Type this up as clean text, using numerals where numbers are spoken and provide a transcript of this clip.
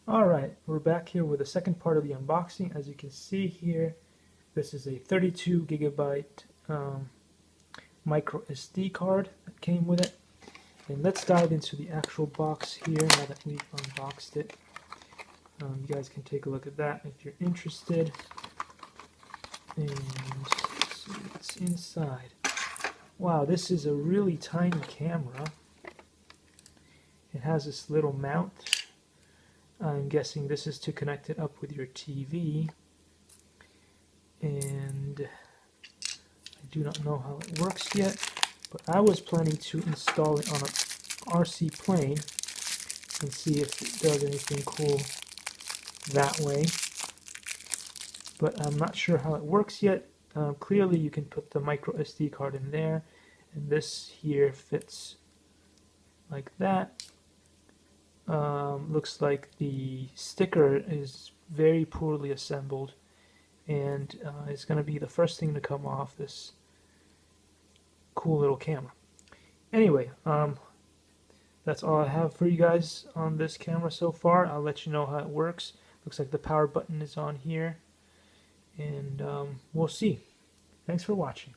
Alright, we're back here with the second part of the unboxing. As you can see here, this is a 32 gigabyte micro SD card that came with it. And let's dive into the actual box here now that we've unboxed it. You guys can take a look at that if you're interested. And let's see what's inside. Wow, this is a really tiny camera. It has this little mount. I'm guessing this is to connect it up with your TV, and I do not know how it works yet, but I was planning to install it on a RC plane and see if it does anything cool that way, but I'm not sure how it works yet. Clearly you can put the micro SD card in there, and this here fits like that. Looks like the sticker is very poorly assembled, and it's going to be the first thing to come off this cool little camera. Anyway, that's all I have for you guys on this camera so far. I'll let you know how it works. Looks like the power button is on here, and we'll see. Thanks for watching.